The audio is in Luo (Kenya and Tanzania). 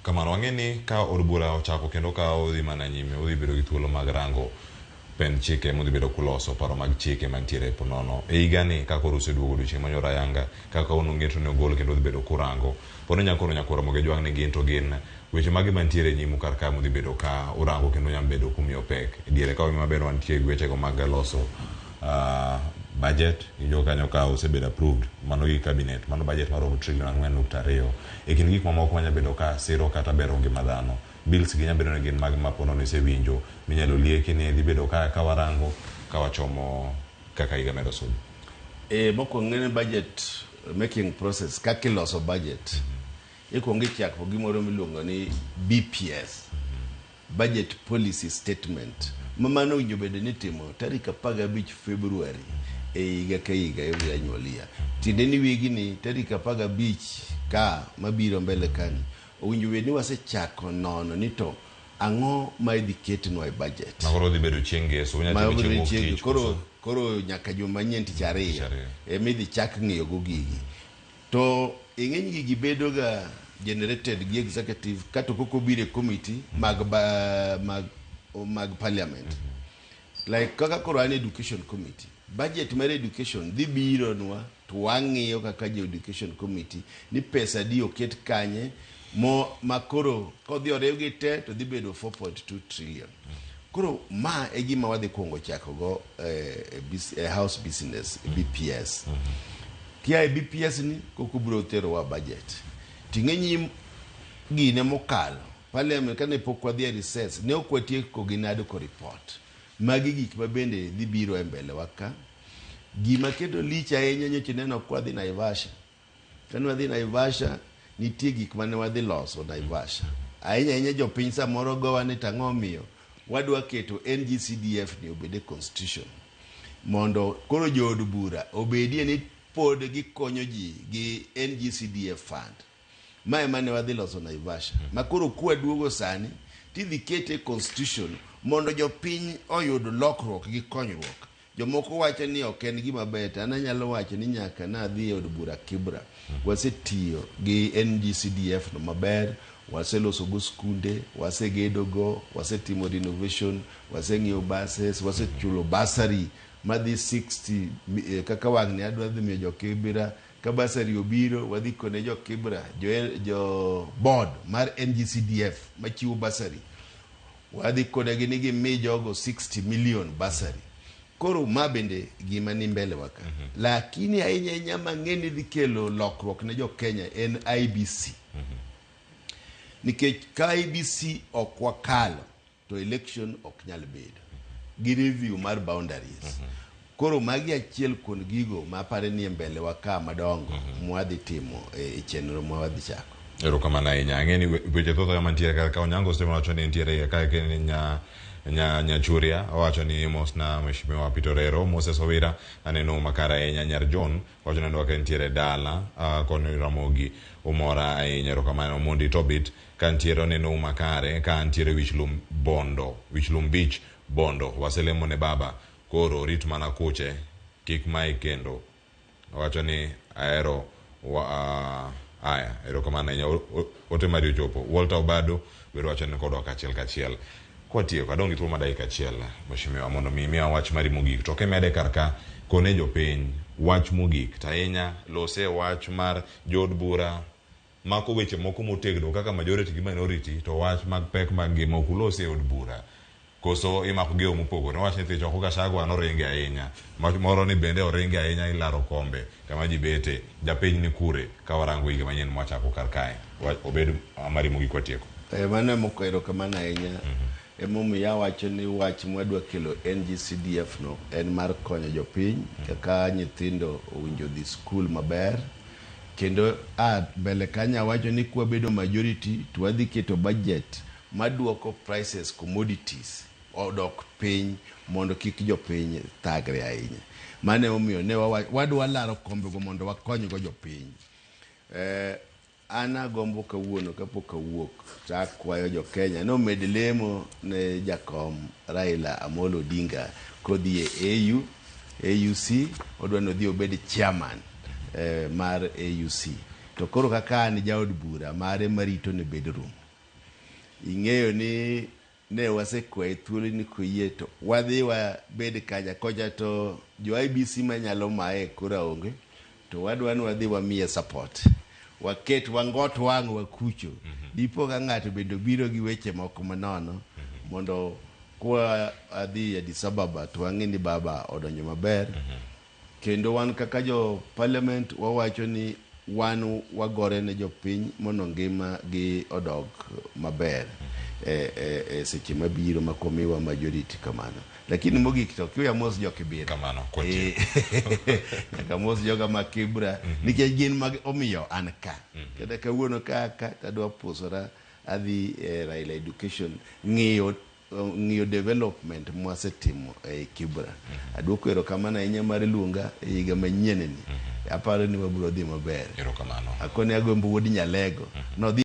Kamano wang'eni ka od bura ochako kendo ka odhi mana nyime, odhi bedo gi thuolo mag rango pen chike modhi bedo kuloso paro mag chike mantiere po nono. E higani kaka koro oseduogo odiochieng' manyoro ayanga, kaka ono ng'eto ne ogol kendo odhi bedo kurango. Pono nyakoro moge jwang' ni gin to gin weche mage mantiere nyimu kar ka modhi bedo ka urango kendo nyalo bedo kumiyo pek. E diere ka maber wantie gi wechego mag loso budget, jo kanyo ka osebedo approved mano gi cabinet, mano budget maromo $4.2 e kind gik mamoko manya bedo ka siro kata bero ngima dhano. Bills gi nyalo bedo ni gin mag mapono ni sewinjo minyalo lieki ni dhi bedo ka warango ka wachomo kaka higa medo sudo. Mokwongo ng'ene budget making process kaka iloso budget ikuongo ichako gimoro miluongo ni BPS, budget policy statement, mano winjo bedo ni timo tarik 15 Februari e higa ka higa e anyuolia. Tiende ni wigi ni tarik 15 ka mabiro mbele kani owinjo bed ni wasechako nono ni to ang'o ma idhi ketnwa e budget. Makoro dhi bedo chieng' Ngeso, koro nyaka juma manyien tich ariyo midhi chak ng'iyo go gigi. To ing'eny gigi bedo ga generated gi executive kato koko bire committee mag parliament. Like kaka koro an education committee, budget mar education dhi biro nwa to wang'iyo kaka jo education committee ni pesa di oket kanye makoro kodhi orew gi te to dhi bedo 4.2 trillion. Koro ma e gima wadhi kuongo chako go house business BPS. Kia BPS ni koko biro tero wa budget. Ting'enyi gine mokalo parliament kane pok wadhi recess ne okwatie ko ginado ko report magi gik mabende dhi biro e mbele waka. Gima kendo licha ahinya nyocha neno kwadhi Naivasha. Kane wadhi Naivasha nitie gik mane wadhi loso Naivasha. Ahinya jopiny samoro gowa ni tang'o miyo wadwa keto NGCDF ni obede constitution mondo koro jood bura obedie ni pod gikonyo ji gi NGCDF fund. Mae mane wadhi loso Naivasha. Makoro kwa duogo sani tidhi kete constitution mondo jopiny oyud lokruok gi konyruok. Jomoko wacho ni ok en gima ber, an anyalo wacho ni nyaka na dhi e od bura Kibra wasetiyo gi NGCDF no maber, waseloso go skunde, wasegedo go, wasetimo renovation, waseng'iewo buses, wasechulo basari madhi 60 kaka wang' ni adwa dhi miyo jo Kibra ka basari obiro wadhi kone jo Kibra jo board mar NGCDF machiwo basari wadhi kone gi ni gimi jogo 60 million basari. Koro ma bende gima ni mbele waka. Lakini ahinya mang'eni dhi kelo lokruok ne jo Kenya en IBC. Nikech ka IBC ok wakalo to election ok nyal bedo. Gi review mar boundaries. Koro magi achiel kuon gigo ma pare ni mbele waka madongo mwadhi timo e chenro mwadhi chako. Erokamano ahinya. Ang'eni weche thoth mantiere kaka Onyango Stephen wacho ni ntiere kaka Nyachuria wacho ni mos na mheshimiwa Pitorero Moses Owira aneno makara ahinya. Nyar John wacho ni ndwa ntiere dala kono Ramogi umora ahinya. Erokamano. Mondi Tobit ka ntiere neno makare ka ntiere Wichlum Beach Bondo waselemo ne baba koro rit mana kuche kik mai kendo. Wacho ni aero aya erokamano ahinya. Ote mari ochopo. Walter Obado biro wacho ni kodwa kachiel kwa tiyo kadongi tuwa madakika achiel mheshimiwa mondo miya wach mari mogik to kemede karka kone jopiny wach mogik tahinya lose wach mar jood bura mako weche moko motegno kaka majority gi minority to wach mag pek mag ngima ok ulose od bura koso imako geo mopogore. Wach ni Thicho Gachagua noringe ahinya moro ni bende oringe ahinya ilaro kombe kama ji bete japiny ni kure ka warango higa manyien mwachako karkae obed mari mogik kwa tieko. Mano moko erokamano ahinya. Emomiyo wacho ni wach mwadwa kelo NGCDF no en mar konyo jopiny kaka nyithindo owinjo dhi skul maber kendo mbele kanya wacho ni kwa bedo majority to wadhi keto budget maduoko prices commodities odok piny mondo kik jopiny thagre ahinya. Mane omiyo ne wadwa laro kombe go mondo wakony go jopiny. Ana gombo kawuono kapok awuok takwayo jo Kenya no med lemo ne jakom Raila Amolo Odinga kodhi e AUC odwa no dhi obed chairman mar AUC to koro kaka ni jaod bura mare marito ne bedroom ing'eyo ni ne wasekwaye thuolo ni koyie to wadhi wabed kaja koja to jo IBC manyalo mae kura onge to wadwa ni wadhi wamiye support waket wangot wang wakucho dipo ka ng'ato bendo biro gi weche moko manono mondo kwa adhi Addis Ababa to wang'e ni baba odonjo maber kendo wan kaka jo parliament wawacho ni wan wagore ne jopiny mondo ngima gi odog maber seche mabiro makomiwa majority kamano lakini mogik to kiya mos jo Kibira kamano konje nyaka mos joga ma Kibra nikech gin mag omiyo an ka kata kawuono ka tadwa pusora adhi Raila Education ng'iyo development mwasetimo e Kibra adwoko erokamano ahinya mar luonga e higa manyien ni aparo ni wabiro dhi maber erokamano akone agombo wuod Nyalego no